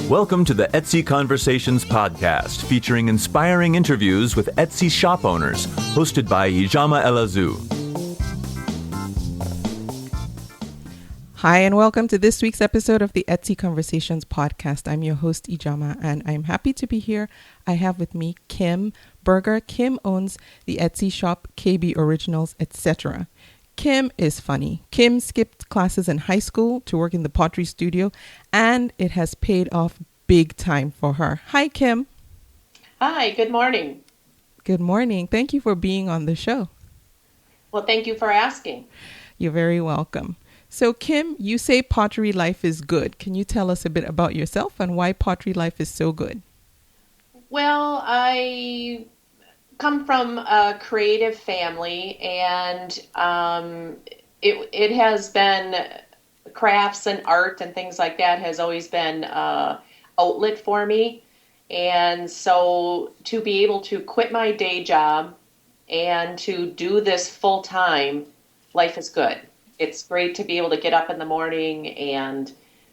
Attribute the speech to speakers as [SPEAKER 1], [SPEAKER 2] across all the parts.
[SPEAKER 1] Welcome to the Etsy Conversations podcast, featuring inspiring interviews with Etsy shop owners, hosted by Ijama Elazu.
[SPEAKER 2] Hi, and welcome to this week's episode of the Etsy Conversations podcast. I'm your host, Ijama, and I'm happy to be here. I have with me Kim Berger. Kim owns the Etsy shop, KB Originals, etc. Kim is funny. Kim skipped classes in high school to work in the pottery studio, and it has paid off big time for her. Hi, Kim.
[SPEAKER 3] Hi, good morning.
[SPEAKER 2] Good morning. Thank you for being on the show.
[SPEAKER 3] Well, thank you for asking.
[SPEAKER 2] You're very welcome. So, Kim, you say pottery life is good. Can you tell us a bit about yourself and why pottery life is so good?
[SPEAKER 3] Well, I come from a creative family, and it has been crafts and art and things like that has always been outlet for me. And so to be able to quit my day job and to do this full time, life is good. It's great to be able to get up in the morning and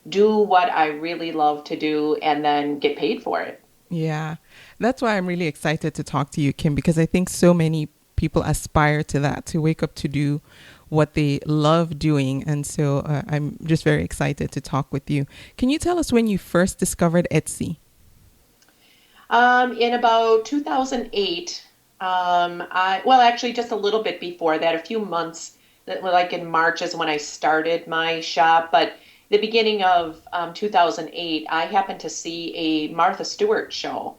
[SPEAKER 3] do what I really love to do and then get paid for it.
[SPEAKER 2] Yeah, that's why I'm really excited to talk to you, Kim, because I think so many people aspire to that, to wake up to do what they love doing. And so I'm just very excited to talk with you. Can you tell us when you first discovered Etsy?
[SPEAKER 3] In about 2008, actually just a little bit before that, a few months, like in March is when I started my shop, but the beginning of 2008, I happened to see a Martha Stewart show,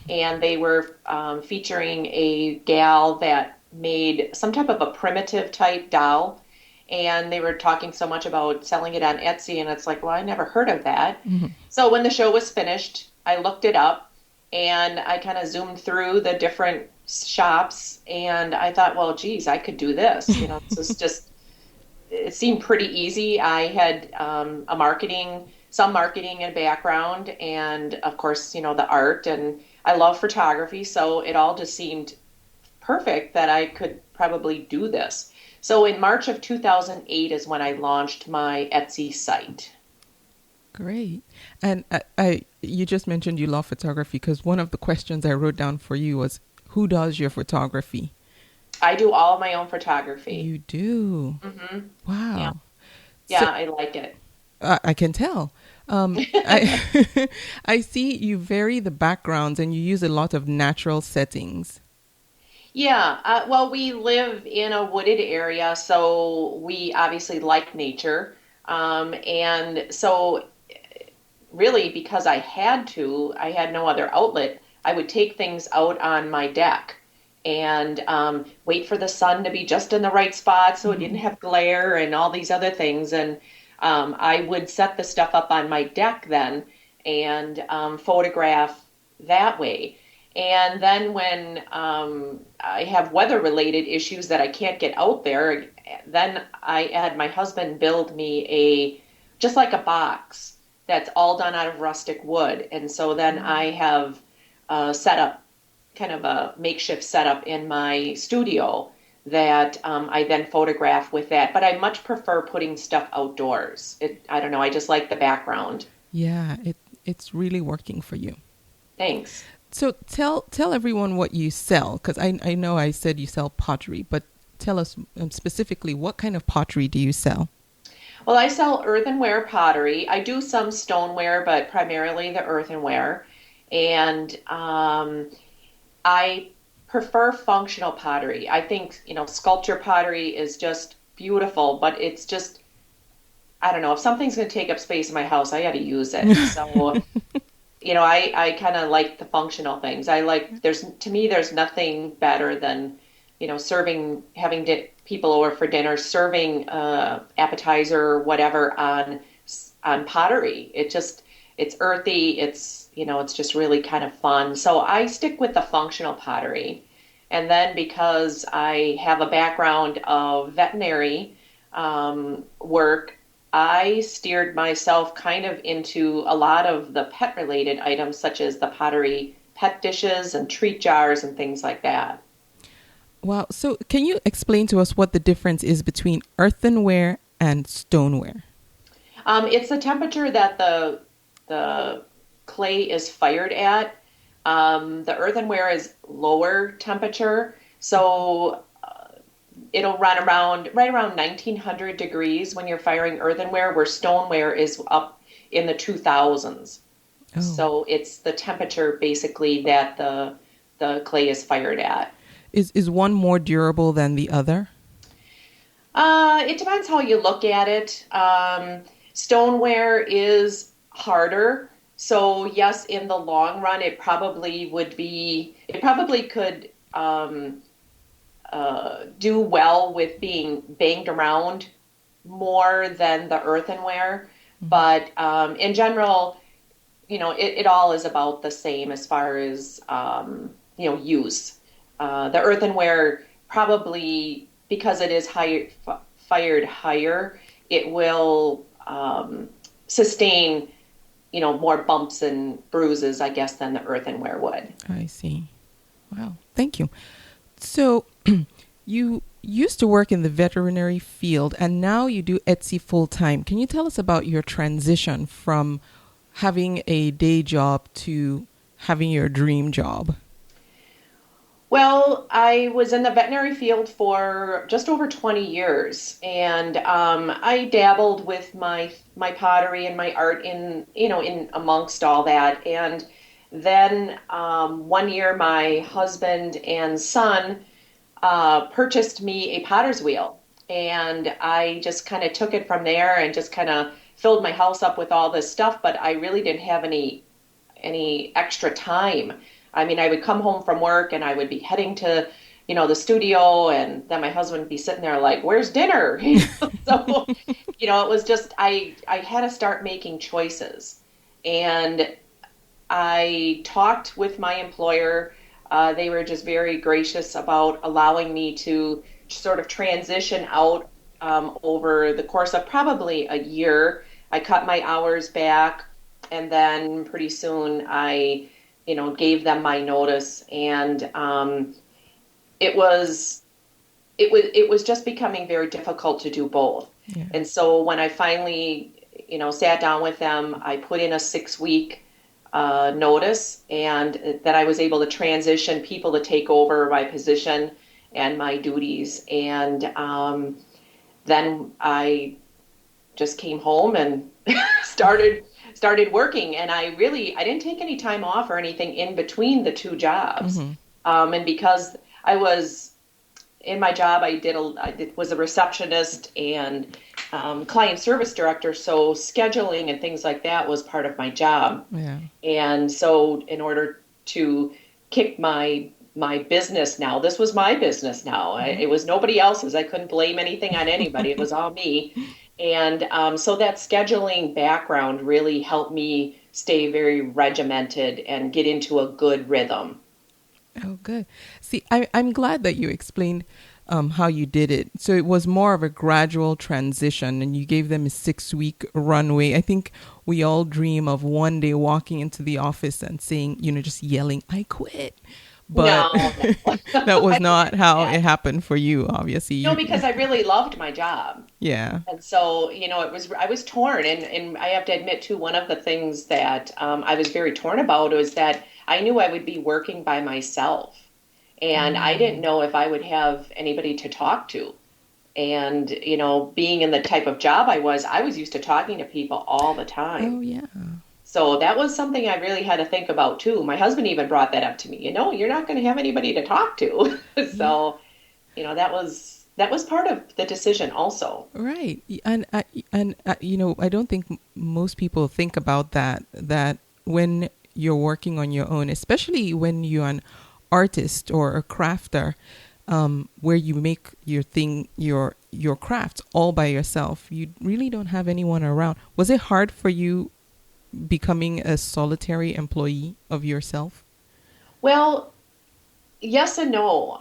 [SPEAKER 3] and they were featuring a gal that made some type of a primitive type doll, and they were talking so much about selling it on Etsy, and it's like, well, I never heard of that. Mm-hmm. So when the show was finished, I looked it up, and I kind of zoomed through the different shops, and I thought, well, geez, I could do this. This is just... It seemed pretty easy. I had some marketing and background, and of course, the art, and I love photography, so it all just seemed perfect that I could probably do this. So in March of 2008 is when I launched my Etsy site.
[SPEAKER 2] Great. And you just mentioned you love photography, because one of the questions I wrote down for you was, who does your photography?
[SPEAKER 3] I do all of my own photography.
[SPEAKER 2] You do?
[SPEAKER 3] Mm-hmm.
[SPEAKER 2] Wow.
[SPEAKER 3] Yeah,
[SPEAKER 2] So,
[SPEAKER 3] I like it.
[SPEAKER 2] I can tell. I see you vary the backgrounds and you use a lot of natural settings.
[SPEAKER 3] Yeah. Well, we live in a wooded area, so we obviously like nature. And so really, because I had no other outlet, I would take things out on my deck and wait for the sun to be just in the right spot so it didn't have glare and all these other things. And I would set the stuff up on my deck then and photograph that way. And then when I have weather-related issues that I can't get out there, then I had my husband build me just like a box that's all done out of rustic wood. And so then I have set up kind of a makeshift setup in my studio that I then photograph with that. But I much prefer putting stuff outdoors. I don't know, I just like the background.
[SPEAKER 2] Yeah, it's really working for you.
[SPEAKER 3] Thanks.
[SPEAKER 2] So tell everyone what you sell, because I know I said you sell pottery, but tell us specifically, what kind of pottery do you sell?
[SPEAKER 3] Well, I sell earthenware pottery. I do some stoneware, but primarily the earthenware. And I prefer functional pottery. I think, sculpture pottery is just beautiful, but it's just, I don't know, if something's going to take up space in my house, I got to use it. So, I kind of like the functional things. To me, there's nothing better than, having people over for dinner, serving appetizer or whatever on pottery. It's earthy. It's just really kind of fun. So I stick with the functional pottery. And then because I have a background of veterinary work, I steered myself kind of into a lot of the pet-related items, such as the pottery pet dishes and treat jars and things like that.
[SPEAKER 2] Wow. So can you explain to us what the difference is between earthenware and stoneware?
[SPEAKER 3] It's the temperature that the clay is fired at. The earthenware is lower temperature, so it'll run right around 1900 degrees when you're firing earthenware, where stoneware is up in the 2000s.
[SPEAKER 2] Oh.
[SPEAKER 3] So it's the temperature basically that the clay is fired at.
[SPEAKER 2] Is one more durable than the other?
[SPEAKER 3] It depends how you look at it. Stoneware is harder. So yes, in the long run, it probably could do well with being banged around more than the earthenware. Mm-hmm. But in general, it all is about the same as far as, use. The earthenware probably, because it is fired higher, it will sustain, more bumps and bruises, I guess, than the earthenware would.
[SPEAKER 2] I see. Wow. Thank you. So you used to work in the veterinary field and now you do Etsy full time. Can you tell us about your transition from having a day job to having your dream job?
[SPEAKER 3] Well, I was in the veterinary field for just over 20 years, and I dabbled with my pottery and my art in amongst all that. And then one year, my husband and son purchased me a potter's wheel, and I just kind of took it from there and just kind of filled my house up with all this stuff. But I really didn't have any extra time. I mean, I would come home from work and I would be heading to, the studio, and then my husband would be sitting there like, "Where's dinner?" So, it was just, I had to start making choices. And I talked with my employer. They were just very gracious about allowing me to sort of transition out over the course of probably a year. I cut my hours back, and then pretty soon I gave them my notice, and it was just becoming very difficult to do both. Yeah. And so when I finally, sat down with them, I put in a 6-week notice, and that I was able to transition people to take over my position and my duties. And then I just came home and started working, and I didn't take any time off or anything in between the two jobs. Mm-hmm. And because I was in my job, I was a receptionist and client service director, so scheduling and things like that was part of my job. Yeah. And so in order to kick my business now, this was my business now. Mm-hmm. It was nobody else's. I couldn't blame anything on anybody. It was all me. And so that scheduling background really helped me stay very regimented and get into a good rhythm.
[SPEAKER 2] Oh, good. See, I'm glad that you explained how you did it. So it was more of a gradual transition, and you gave them a 6-week runway. I think we all dream of one day walking into the office and saying, just yelling, "I quit." But no. That was not how it happened for you, obviously.
[SPEAKER 3] No, because I really loved my job.
[SPEAKER 2] Yeah.
[SPEAKER 3] And so, I was torn. And I have to admit, too, one of the things that I was very torn about was that I knew I would be working by myself. And I didn't know if I would have anybody to talk to. And, being in the type of job I was used to talking to people all the time.
[SPEAKER 2] Oh, yeah.
[SPEAKER 3] So that was something I really had to think about, too. My husband even brought that up to me. You're not going to have anybody to talk to. So, that was part of the decision also.
[SPEAKER 2] Right. And I don't think most people think about that when you're working on your own, especially when you're an artist or a crafter, where you make your crafts all by yourself. You really don't have anyone around. Was it hard for you becoming a solitary employee of yourself?
[SPEAKER 3] Well, yes and no.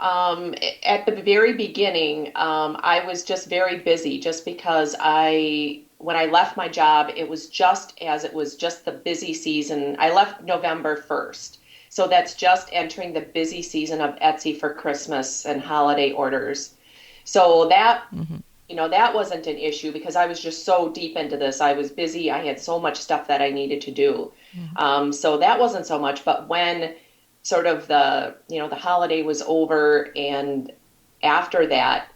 [SPEAKER 3] At the very beginning, I was just very busy just because when I left my job, it was just the busy season. I left November 1st. So that's just entering the busy season of Etsy for Christmas and holiday orders. So that, that wasn't an issue because I was just so deep into this. I was busy. I had so much stuff that I needed to do. So that wasn't so much. But when sort of the holiday was over and after that,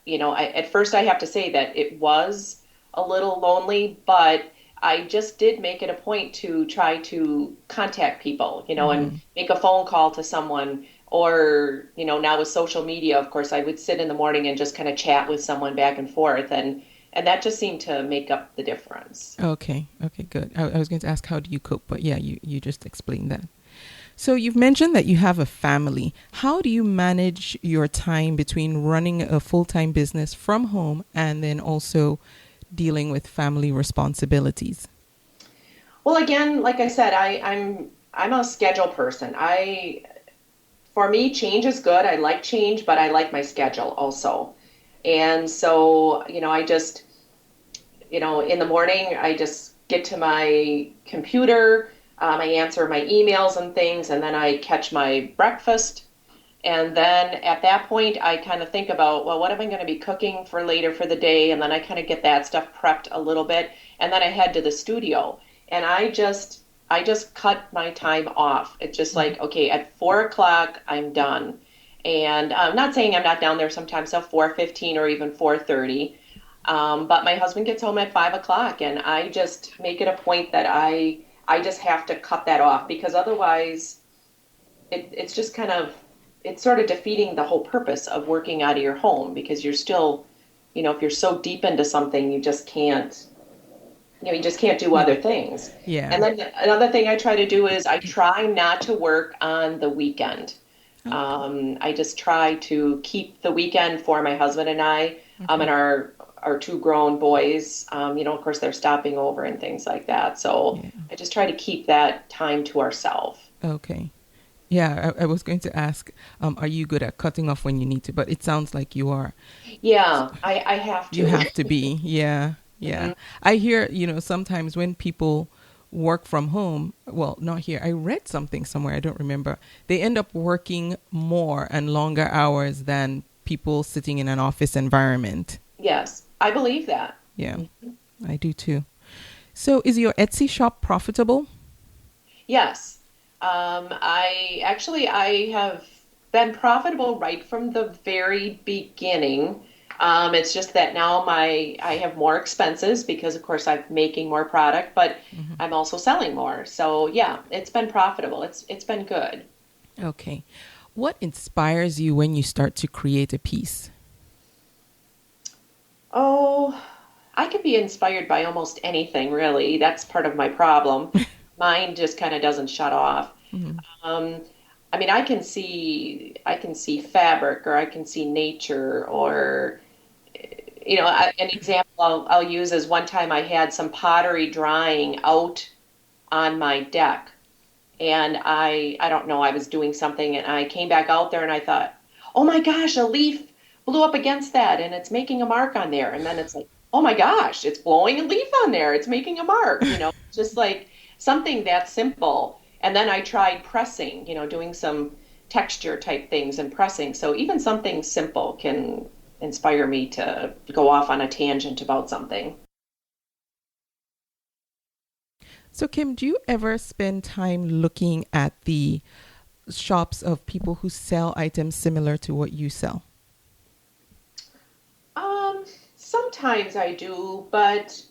[SPEAKER 3] at first I have to say that it was a little lonely, but I just did make it a point to try to contact people, and make a phone call to someone. Or, now with social media, of course, I would sit in the morning and just kind of chat with someone back and forth. And that just seemed to make up the difference.
[SPEAKER 2] Okay. Okay, good. I was going to ask, how do you cope? But yeah, you just explained that. So you've mentioned that you have a family. How do you manage your time between running a full-time business from home and then also dealing with family responsibilities?
[SPEAKER 3] Well, again, like I said, I'm a schedule person. For me, change is good. I like change, but I like my schedule also. And so, I just, in the morning, I just get to my computer, I answer my emails and things, and then I catch my breakfast. And then at that point, I kind of think about, well, what am I going to be cooking for later for the day? And then I kind of get that stuff prepped a little bit. And then I head to the studio. And I just cut my time off. It's just like, okay, at 4 o'clock, I'm done. And I'm not saying I'm not down there sometimes till 4:15 or even 4:30. But my husband gets home at 5 o'clock, and I just make it a point that I just have to cut that off, because otherwise it's just it's sort of defeating the whole purpose of working out of your home, because you're still, if you're so deep into something, you just can't do other things.
[SPEAKER 2] Yeah.
[SPEAKER 3] And then another thing I try to do is I try not to work on the weekend. I just try to keep the weekend for my husband and I, and our two grown boys. Of course, they're stopping over and things like that. So I just try to keep that time to ourselves.
[SPEAKER 2] Okay. Yeah, I was going to ask, are you good at cutting off when you need to? But it sounds like you are.
[SPEAKER 3] Yeah, I have to.
[SPEAKER 2] You have to be. Yeah. Yeah. I hear, sometimes when people work from home, well, not here. I read something somewhere. I don't remember. They end up working more and longer hours than people sitting in an office environment.
[SPEAKER 3] Yes, I believe that.
[SPEAKER 2] Yeah, I do too. So is your Etsy shop profitable?
[SPEAKER 3] Yes. I have been profitable right from the very beginning. It's just that now I have more expenses because, of course, I'm making more product, but I'm also selling more. So, yeah, it's been profitable. It's been good.
[SPEAKER 2] Okay. What inspires you when you start to create a piece?
[SPEAKER 3] Oh, I can be inspired by almost anything, really. That's part of my problem. Mine just kind of doesn't shut off. I can see fabric, or I can see nature, or an example I'll use is one time I had some pottery drying out on my deck, and I don't know, I was doing something, and I came back out there and I thought, oh my gosh, a leaf blew up against that and it's making a mark on there. And then it's like, oh my gosh, it's blowing a leaf on there, it's making a mark, just like something that simple. And then I tried pressing, doing some texture type things and pressing. So even something simple can inspire me to go off on a tangent about something.
[SPEAKER 2] So Kim, do you ever spend time looking at the shops of people who sell items similar to what you sell?
[SPEAKER 3] Sometimes I do, but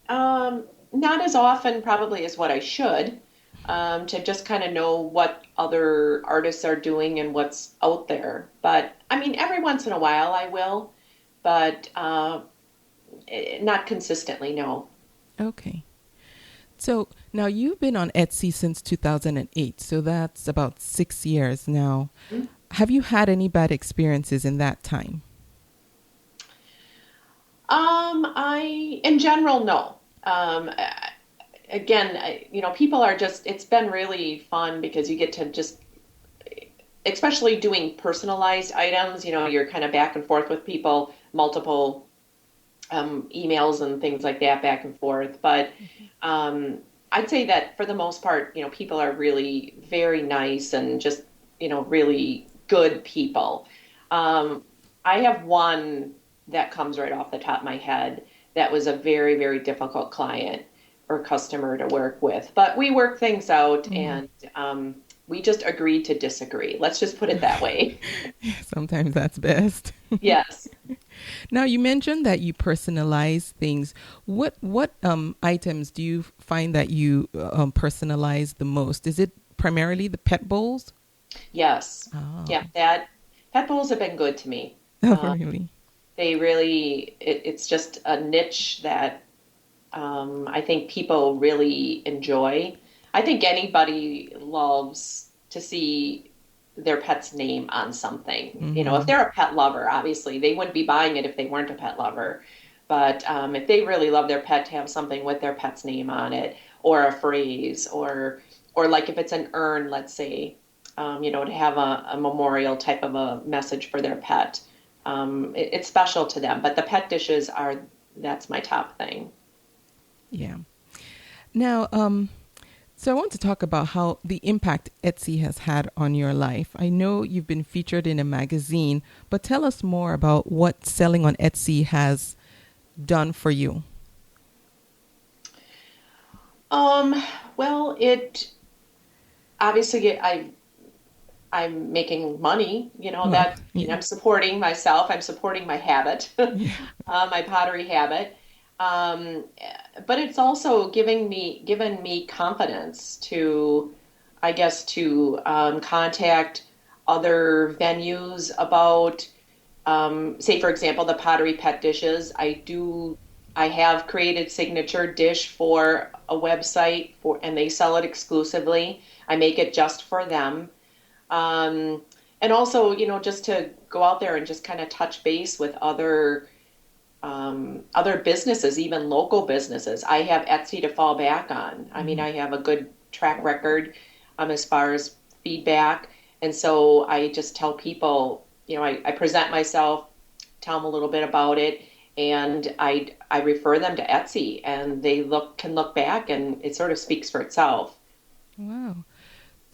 [SPEAKER 3] not as often probably as what I should, to just kind of know what other artists are doing and what's out there. But every once in a while I will, but not consistently, no.
[SPEAKER 2] Okay. So now you've been on Etsy since 2008, so that's about 6 years now. Mm-hmm. Have you had any bad experiences in that time?
[SPEAKER 3] In general, no. Again, people are it's been really fun because you get to just, especially doing personalized items, you're kind of back and forth with people, multiple emails and things like that back and forth. But I'd say that for the most part, people are really very nice and just, really good people. I have one that comes right off the top of my head that was a very, very difficult client or customer to work with. But we worked things out and we just agreed to disagree. Let's just put it that way.
[SPEAKER 2] Sometimes that's best.
[SPEAKER 3] Yes.
[SPEAKER 2] Now, you mentioned that you personalize things. What items do you find that you personalize the most? Is it primarily the pet bowls?
[SPEAKER 3] Yes.
[SPEAKER 2] Oh,
[SPEAKER 3] Yeah, that pet bowls have been good to me.
[SPEAKER 2] oh really?
[SPEAKER 3] They really, it's just a niche that I think people really enjoy. I think anybody loves to see their pet's name on something. You know, if they're a pet lover, obviously they wouldn't be buying it if they weren't a pet lover. But if they really love their pet, to have something with their pet's name on it, or a phrase, or like if it's an urn, let's say, to have a memorial type of a message for their pet. It's special to them. But the pet dishes that's my top thing.
[SPEAKER 2] Yeah. Now, so I want to talk about how the impact Etsy has had on your life. I know you've been featured in a magazine, but tell us more about what selling on Etsy has done for you.
[SPEAKER 3] Well, it obviously I'm making money,
[SPEAKER 2] Well, yeah.
[SPEAKER 3] I'm supporting myself. I'm supporting my habit,
[SPEAKER 2] Yeah.
[SPEAKER 3] my pottery habit. Um, but it's also given me confidence to, I guess, to contact other venues about, say, for example, the pottery pet dishes. I have created signature dish for a website and they sell it exclusively. I make it just for them. And also, just to go out there and just kind of touch base with other businesses, even local businesses. I have Etsy to fall back on. I mean, I have a good track record as far as feedback. And so I just tell people, I present myself, tell them a little bit about it, and I refer them to Etsy, and they can look back, and it sort of speaks for itself.
[SPEAKER 2] Wow.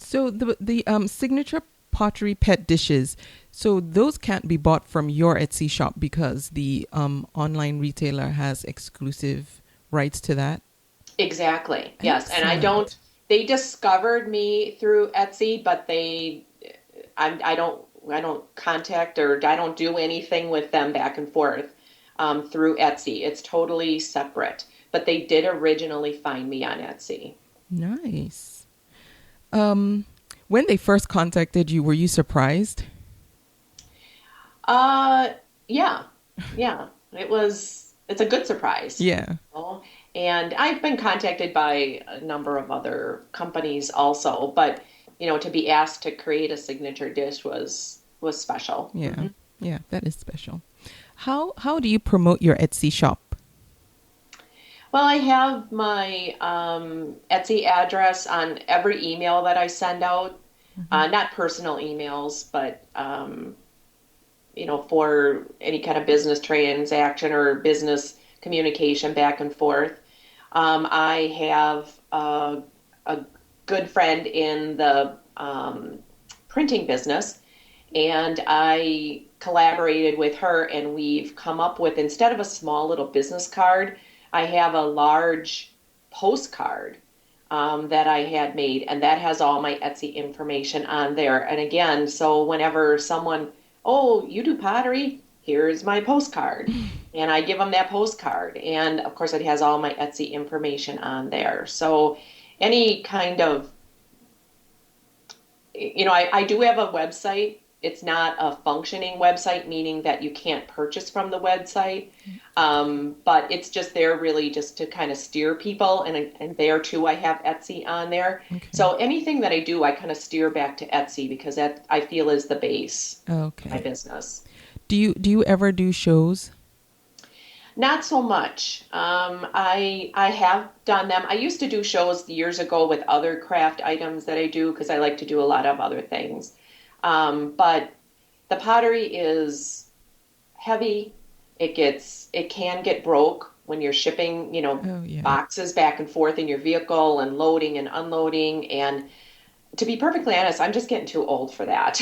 [SPEAKER 2] So the signature pottery pet dishes, so those can't be bought from your Etsy shop because the online retailer has exclusive rights to that.
[SPEAKER 3] Exactly. Yes. And
[SPEAKER 2] Excellent.
[SPEAKER 3] they discovered me through Etsy, but I don't contact or I don't do anything with them back and forth through Etsy. It's totally separate, but they did originally find me on Etsy.
[SPEAKER 2] Nice. When they first contacted you, were you surprised?
[SPEAKER 3] Uh, yeah, yeah. It's a good surprise.
[SPEAKER 2] Yeah.
[SPEAKER 3] Know? And I've been contacted by a number of other companies also, but to be asked to create a signature dish was special.
[SPEAKER 2] Yeah. Yeah, that is special. How do you promote your Etsy shop?
[SPEAKER 3] Well, I have my Etsy address on every email that I send out. Not personal emails, but for any kind of business transaction or business communication back and forth. I have a good friend in the printing business, and I collaborated with her, and we've come up with, instead of a small little business card, I have a large postcard that I had made, and that has all my Etsy information on there. And again, so whenever someone, oh, you do pottery? Here's my postcard. And I give them that postcard. And of course, it has all my Etsy information on there. So any kind of, I do have a website. It's not a functioning website, meaning that you can't purchase from the website. But it's just there really just to kind of steer people. And there too, I have Etsy on there.
[SPEAKER 2] Okay.
[SPEAKER 3] So anything that I do, I kind of steer back to Etsy because that I feel is the base of my
[SPEAKER 2] Okay.
[SPEAKER 3] business.
[SPEAKER 2] Do you ever do shows?
[SPEAKER 3] Not so much. I have done them. I used to do shows years ago with other craft items that I do because I like to do a lot of other things. But the pottery is heavy. It can get broke when you're shipping,
[SPEAKER 2] Oh, yeah.
[SPEAKER 3] boxes back and forth in your vehicle and loading and unloading. And to be perfectly honest, I'm just getting too old for that.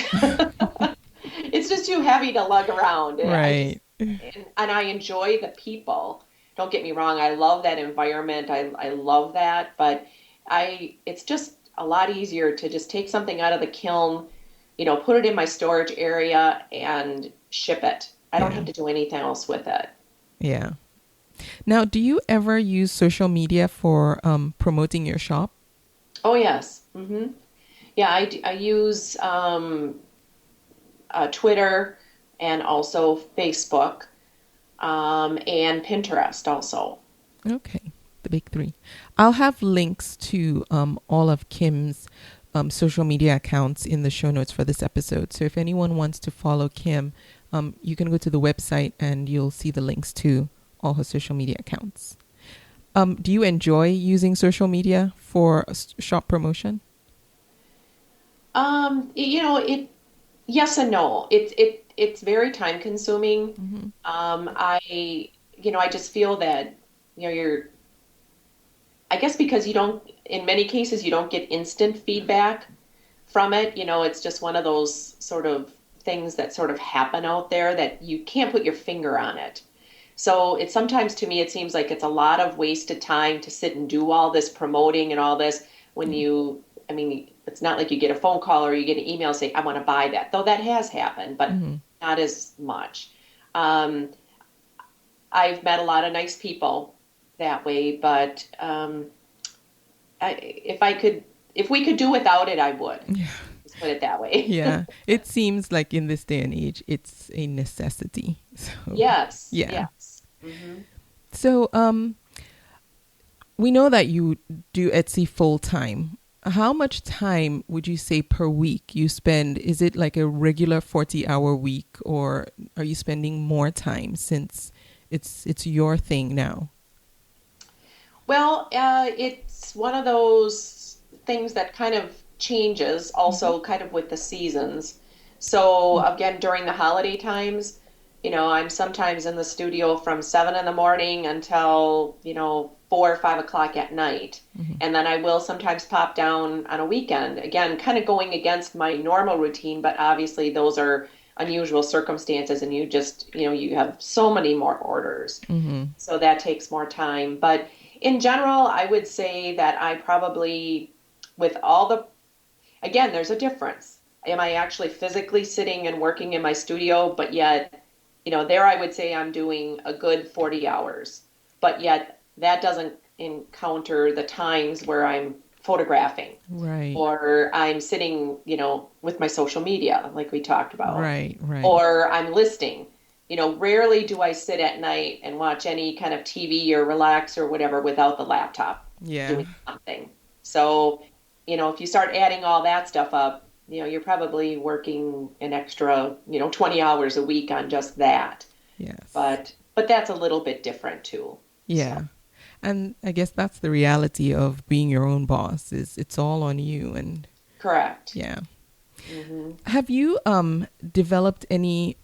[SPEAKER 3] it's just too heavy to lug around.
[SPEAKER 2] Right.
[SPEAKER 3] And I enjoy the people. Don't get me wrong. I love that environment. I love that, but it's just a lot easier to just take something out of the kiln, put it in my storage area and ship it. I don't have to do anything else with it.
[SPEAKER 2] Yeah. Now, do you ever use social media for promoting your shop?
[SPEAKER 3] Oh, yes. Yeah, I use Twitter and also Facebook and Pinterest also.
[SPEAKER 2] Okay, the big three. I'll have links to all of Kim's social media accounts in the show notes for this episode. So if anyone wants to follow Kim, you can go to the website and you'll see the links to all her social media accounts. Do you enjoy using social media for shop promotion?
[SPEAKER 3] Yes and no. It's very time consuming. I just feel that, I guess because in many cases, you don't get instant feedback from it. It's just one of those sort of things that sort of happen out there that you can't put your finger on it. So sometimes to me, it seems like it's a lot of wasted time to sit and do all this promoting and all this when it's not like you get a phone call or you get an email saying, I want to buy that, though that has happened, but not as much. I've met a lot of nice people that way, but if we could do without it, I would. Yeah. Let's put it that way.
[SPEAKER 2] Yeah. It seems like in this day and age, it's a necessity. So,
[SPEAKER 3] yes.
[SPEAKER 2] Yeah.
[SPEAKER 3] Yes. Mm-hmm.
[SPEAKER 2] So we know that you do Etsy full time. How much time would you say per week you spend? Is it like a regular 40-hour week, or are you spending more time since it's your thing now?
[SPEAKER 3] Well, it's one of those things that kind of changes also kind of with the seasons. So again, during the holiday times, I'm sometimes in the studio from 7 a.m. until, 4 or 5 o'clock at night. And then I will sometimes pop down on a weekend, again, kind of going against my normal routine, but obviously those are unusual circumstances and you just, you have so many more orders. So that takes more time. But in general, I would say that I probably, again, there's a difference. Am I actually physically sitting and working in my studio, but yet, there I would say I'm doing a good 40 hours, but yet that doesn't encounter the times where I'm photographing.
[SPEAKER 2] Right.
[SPEAKER 3] Or I'm sitting, with my social media, like we talked about.
[SPEAKER 2] Right.
[SPEAKER 3] Or I'm listing. Rarely do I sit at night and watch any kind of TV or relax or whatever without the laptop doing something. So, if you start adding all that stuff up, you're probably working an extra, 20 hours a week on just that.
[SPEAKER 2] Yes.
[SPEAKER 3] But that's a little bit different too.
[SPEAKER 2] Yeah.
[SPEAKER 3] So.
[SPEAKER 2] And I guess that's the reality of being your own boss, is it's all on you. And
[SPEAKER 3] correct.
[SPEAKER 2] Yeah. Have you developed any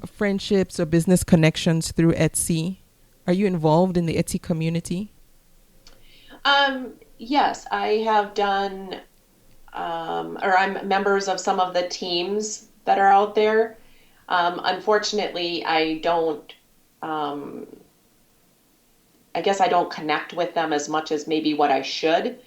[SPEAKER 2] friendships or business connections through Etsy? Are you involved in the Etsy community?
[SPEAKER 3] Yes, I have done, or I'm members of some of the teams that are out there. Unfortunately, I guess I don't connect with them as much as maybe what I should.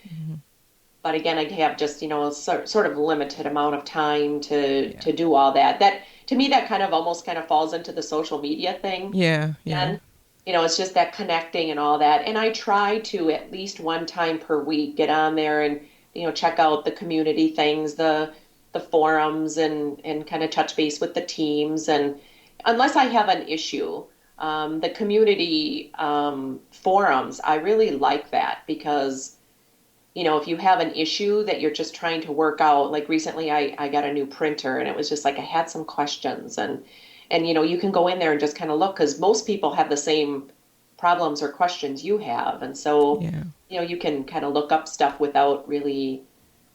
[SPEAKER 3] But again, I have just, a sort of limited amount of time to do all that. That, to me, that almost falls into the social media thing.
[SPEAKER 2] Yeah.
[SPEAKER 3] And, it's just that connecting and all that. And I try to at least one time per week get on there and, check out the community things, the forums and kind of touch base with the teams. And unless I have an issue, the community forums, I really like that because, if you have an issue that you're just trying to work out, like recently I got a new printer and it was just like I had some questions and you can go in there and just kind of look because most people have the same problems or questions you have. And so, you can kind of look up stuff without really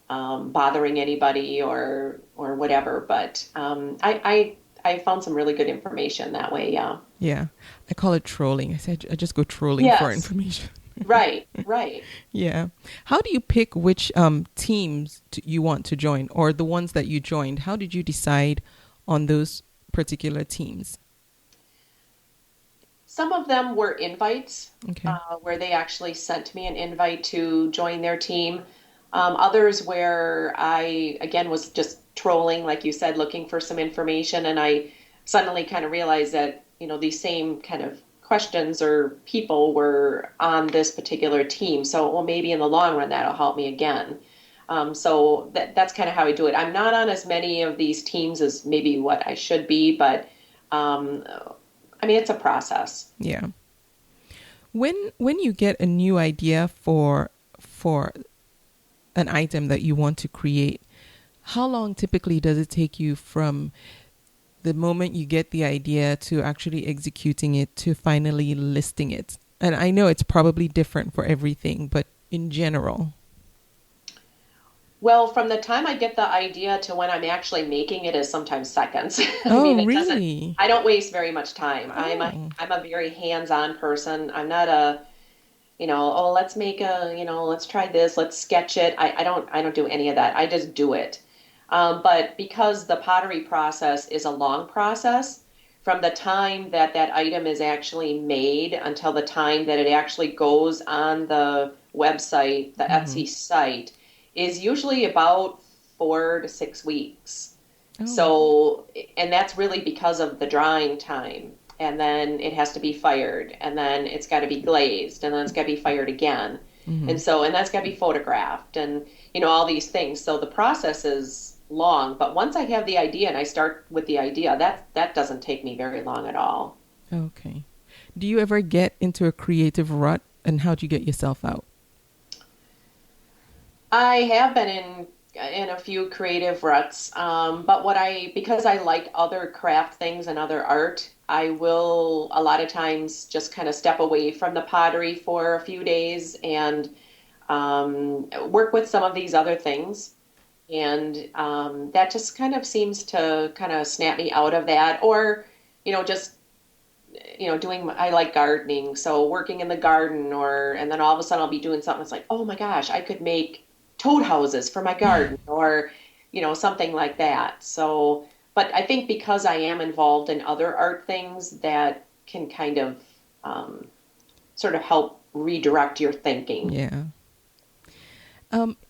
[SPEAKER 3] bothering anybody or whatever. But I found some really good information that way. Yeah.
[SPEAKER 2] Yeah. I call it trolling. I said I just go trolling for information.
[SPEAKER 3] Right.
[SPEAKER 2] Yeah. How do you pick which teams you want to join, or the ones that you joined? How did you decide on those particular teams?
[SPEAKER 3] Some of them were invites,
[SPEAKER 2] Okay.
[SPEAKER 3] where they actually sent me an invite to join their team. Others where I, again, was just trolling, like you said, looking for some information, and I suddenly kind of realized that, these same kind of questions or people were on this particular team. So, well, maybe in the long run, that'll help me again. So that's kind of how I do it. I'm not on as many of these teams as maybe what I should be, but it's a process.
[SPEAKER 2] Yeah. When you get a new idea for an item that you want to create, how long typically does it take you from the moment you get the idea to actually executing it to finally listing it? And I know it's probably different for everything, but in general.
[SPEAKER 3] Well, from the time I get the idea to when I'm actually making it is sometimes seconds.
[SPEAKER 2] Oh,
[SPEAKER 3] It
[SPEAKER 2] really?
[SPEAKER 3] I don't waste very much time.
[SPEAKER 2] Oh.
[SPEAKER 3] I'm a very hands-on person. I'm not a, oh, let's make let's try this, let's sketch it. I don't do any of that. I just do it. But because the pottery process is a long process, from the time that that item is actually made until the time that it actually goes on the website, the Etsy site, is usually about 4 to 6 weeks.
[SPEAKER 2] Oh.
[SPEAKER 3] So, and that's really because of the drying time. And then it has to be fired, and then it's got to be glazed, and then it's got to be fired again. And that's got to be photographed, and, all these things. So the process is long, but once I have the idea and I start with the idea, that doesn't take me very long at all.
[SPEAKER 2] Okay. Do you ever get into a creative rut, and how do you get yourself out?
[SPEAKER 3] I have been in a few creative ruts, but because I like other craft things and other art, I will a lot of times just kind of step away from the pottery for a few days and work with some of these other things. And that just kind of seems to kind of snap me out of that. Or, just, I like gardening. So working in the garden, and then all of a sudden I'll be doing something that's like, oh my gosh, I could make toad houses for my garden or, something like that. So, but I think because I am involved in other art things, that can kind of sort of help redirect your thinking.
[SPEAKER 2] Yeah.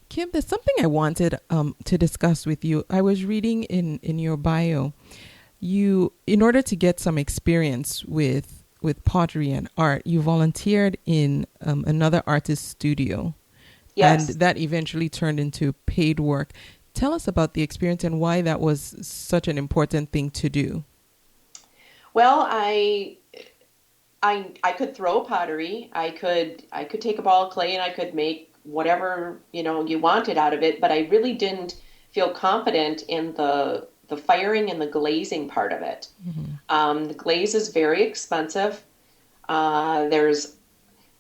[SPEAKER 2] Kim, there's something I wanted to discuss with you. I was reading in your bio, in order to get some experience with pottery and art, you volunteered in another artist's studio.
[SPEAKER 3] Yes.
[SPEAKER 2] And that eventually turned into paid work. Tell us about the experience and why that was such an important thing to do.
[SPEAKER 3] Well, I could throw pottery. I could take a ball of clay and I could make whatever, you wanted out of it, but I really didn't feel confident in the firing and the glazing part of it. The glaze is very expensive. There's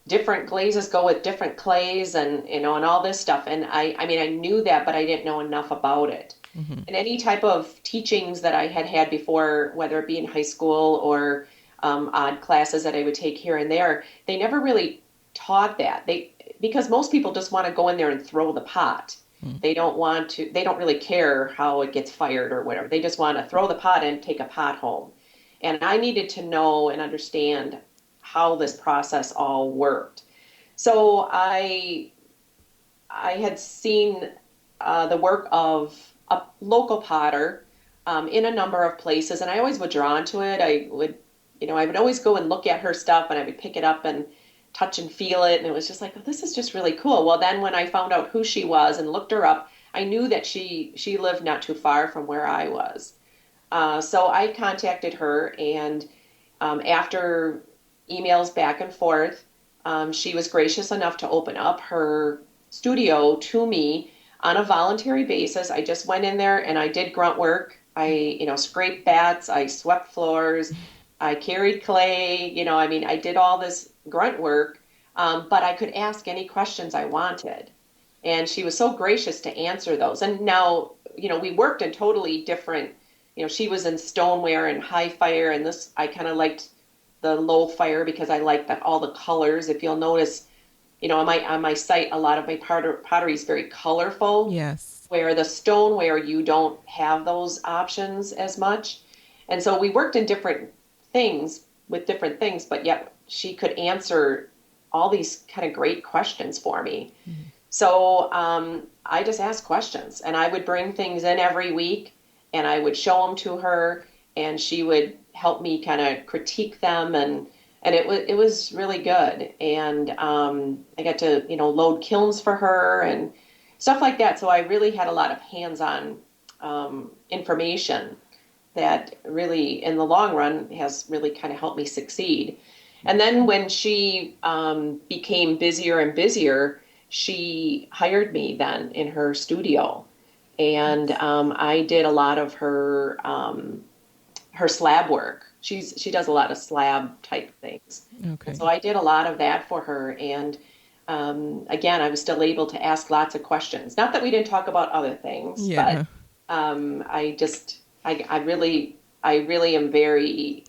[SPEAKER 3] different glazes go with different clays and, and all this stuff. And I knew that, but I didn't know enough about it. And any type of teachings that I had before, whether it be in high school or odd classes that I would take here and there, they never really taught that. Because most people just want to go in there and throw the pot. They don't really care how it gets fired or whatever. They just want to throw the pot and take a pot home. And I needed to know and understand how this process all worked. So I had seen the work of a local potter in a number of places, and I always was drawn to it. I would always go and look at her stuff, and I would pick it up and touch and feel it, and it was just like, oh, this is just really cool. Well, then when I found out who she was and looked her up, I knew that she lived not too far from where I was. So I contacted her, and after emails back and forth, she was gracious enough to open up her studio to me on a voluntary basis. I just went in there and I did grunt work. I, scraped bats, I swept floors, I carried clay, I did all this grunt work, but I could ask any questions I wanted. And she was so gracious to answer those. And now, we worked in totally different, she was in stoneware and high fire, and I kind of liked the low fire because I liked all the colors. If you'll notice, on my site, a lot of my pottery is very colorful.
[SPEAKER 2] Yes.
[SPEAKER 3] Where the stoneware, you don't have those options as much. And so we worked in different things with different things, but yet she could answer all these kind of great questions for me. Mm-hmm. So I just asked questions, and I would bring things in every week, and I would show them to her, and she would help me kind of critique them, and it was really good. And I got to load kilns for her and stuff like that. So I really had a lot of hands-on information that really, in the long run, has really kind of helped me succeed. And then when she became busier and busier, she hired me then in her studio. And I did a lot of her slab work. She does a lot of slab type things. Okay. And so I did a lot of that for her. And again, I was still able to ask lots of questions. Not that we didn't talk about other things, but I really am very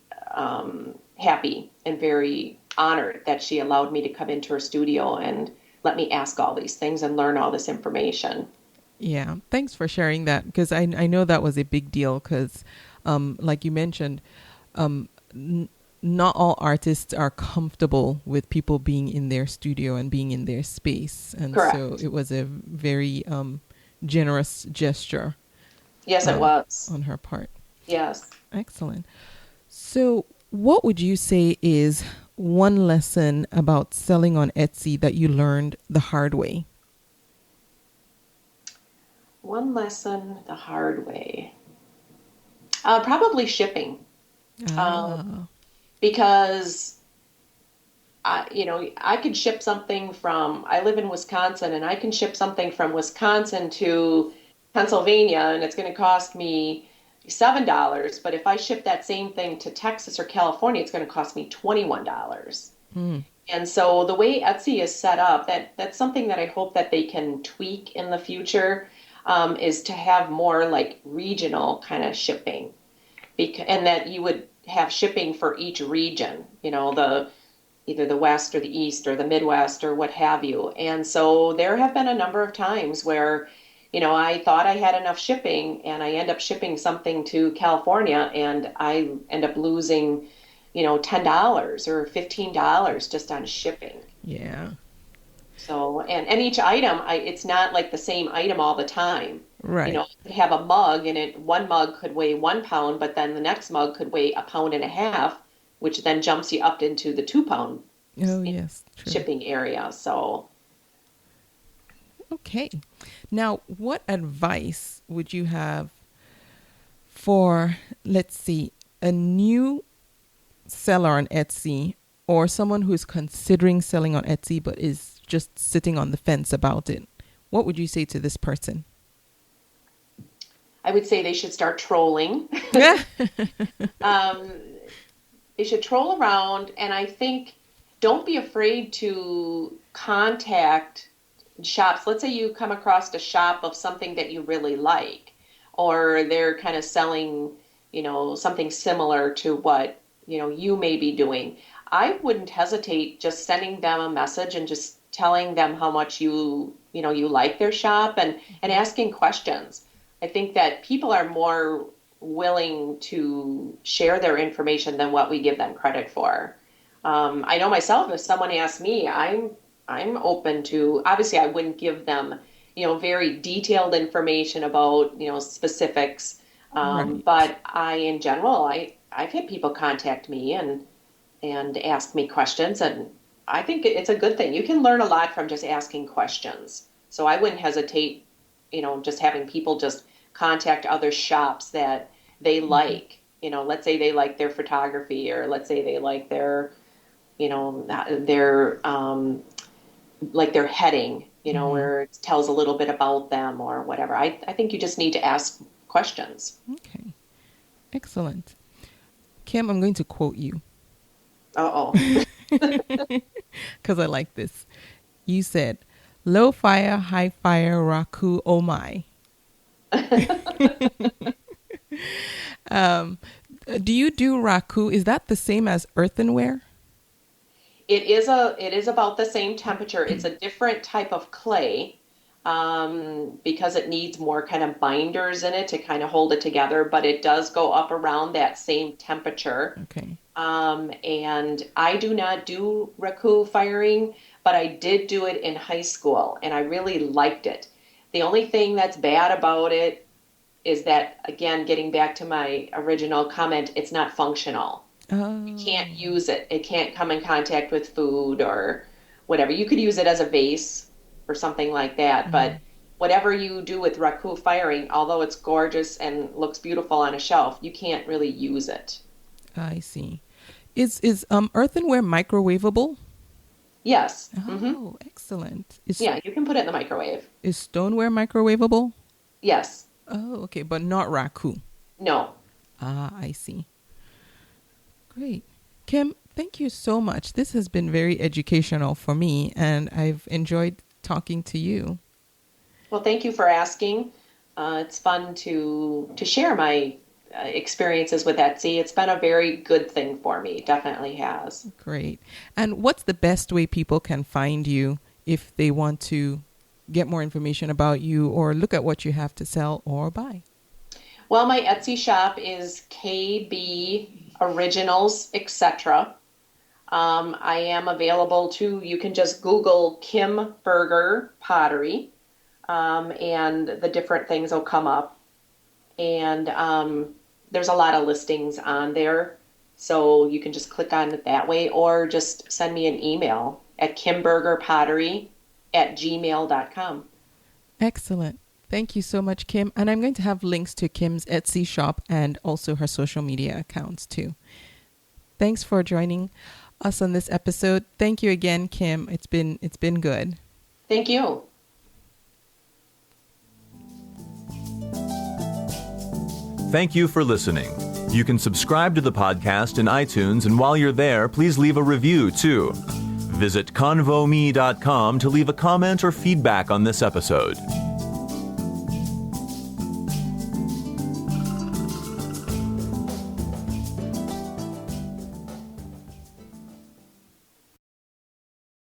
[SPEAKER 3] happy and very honored that she allowed me to come into her studio and let me ask all these things and learn all this information.
[SPEAKER 2] Yeah, thanks for sharing that, because I know that was a big deal because, like you mentioned, not all artists are comfortable with people being in their studio and being in their space. And Correct. So it was a very generous gesture.
[SPEAKER 3] Yes, it was.
[SPEAKER 2] On her part.
[SPEAKER 3] Yes.
[SPEAKER 2] Excellent. So what would you say is one lesson about selling on Etsy that you learned the hard way?
[SPEAKER 3] One lesson the hard way. Probably shipping. Because I could ship something I live in Wisconsin, and I can ship something from Wisconsin to Pennsylvania, and it's going to cost me $7. But if I ship that same thing to Texas or California, it's going to cost me $21. And so the way Etsy is set up, that's something that I hope that they can tweak in the future, is to have more like regional kind of shipping, and that you would have shipping for each region, either the West or the East or the Midwest or what have you. And so there have been a number of times where, I thought I had enough shipping, and I end up shipping something to California, and I end up losing, $10 or $15 just on shipping.
[SPEAKER 2] Yeah.
[SPEAKER 3] So, and each item, it's not like the same item all the time.
[SPEAKER 2] Right.
[SPEAKER 3] You have a mug, and one mug could weigh 1 pound, but then the next mug could weigh 1.5 pounds, which then jumps you up into the 2 pound shipping area. So.
[SPEAKER 2] Okay. Now, what advice would you have for, let's see, a new seller on Etsy, or someone who's considering selling on Etsy but is just sitting on the fence about it? What would you say to this person?
[SPEAKER 3] I would say they should start trolling. They should troll around, and I think don't be afraid to contact shops. Let's say you come across a shop of something that you really like, or they're kind of selling, something similar to what, you may be doing. I wouldn't hesitate just sending them a message and just telling them how much you like their shop, and asking questions. I think that people are more willing to share their information than what we give them credit for. I know myself, if someone asks me, I'm open to, obviously I wouldn't give them, very detailed information about, specifics. Right. But in general, I've had people contact me and ask me questions, and I think it's a good thing. You can learn a lot from just asking questions. So I wouldn't hesitate, just having people just contact other shops that they like. Let's say they like their photography, or let's say they like their, like their heading, where it tells a little bit about them or whatever. I think you just need to ask questions.
[SPEAKER 2] Okay. Excellent. Kim, I'm going to quote you.
[SPEAKER 3] Uh-oh.
[SPEAKER 2] Because I like this. You said, "Low fire, high fire, raku, oh my." Do you do raku? Is that the same as earthenware?
[SPEAKER 3] It is about the same temperature. It's a different type of clay because it needs more kind of binders in it to kind of hold it together, but it does go up around that same temperature.
[SPEAKER 2] Okay.
[SPEAKER 3] And I do not do raku firing, but I did do it in high school and I really liked it. The only thing that's bad about it is that, again, getting back to my original comment, it's not functional.
[SPEAKER 2] Oh.
[SPEAKER 3] You can't use it. It can't come in contact with food or whatever. You could use it as a vase or something like that, but whatever you do with raku firing, although it's gorgeous and looks beautiful on a shelf, you can't really use it.
[SPEAKER 2] I see. Is earthenware microwavable?
[SPEAKER 3] Yes.
[SPEAKER 2] Oh, excellent.
[SPEAKER 3] Yeah, you can put it in the microwave.
[SPEAKER 2] Is stoneware microwavable?
[SPEAKER 3] Yes.
[SPEAKER 2] Oh, okay, but not raku.
[SPEAKER 3] No.
[SPEAKER 2] Ah, I see. Great. Kim, thank you so much. This has been very educational for me, and I've enjoyed talking to you.
[SPEAKER 3] Well, thank you for asking. It's fun to share my experiences with Etsy. It's been a very good thing for me. Definitely has.
[SPEAKER 2] Great. And what's the best way people can find you if they want to get more information about you or look at what you have to sell or buy?
[SPEAKER 3] Well, my Etsy shop is KB Originals, etc. I am available too. You can just Google Kim Berger pottery, and the different things will come up. And there's a lot of listings on there, so you can just click on it that way, or just send me an email at kimbergerpottery@gmail.com.
[SPEAKER 2] Excellent. Thank you so much, Kim. And I'm going to have links to Kim's Etsy shop and also her social media accounts too. Thanks for joining us on this episode. Thank you again, Kim. It's been good.
[SPEAKER 3] Thank you.
[SPEAKER 1] Thank you for listening. You can subscribe to the podcast in iTunes, and while you're there, please leave a review too. Visit convome.com to leave a comment or feedback on this episode.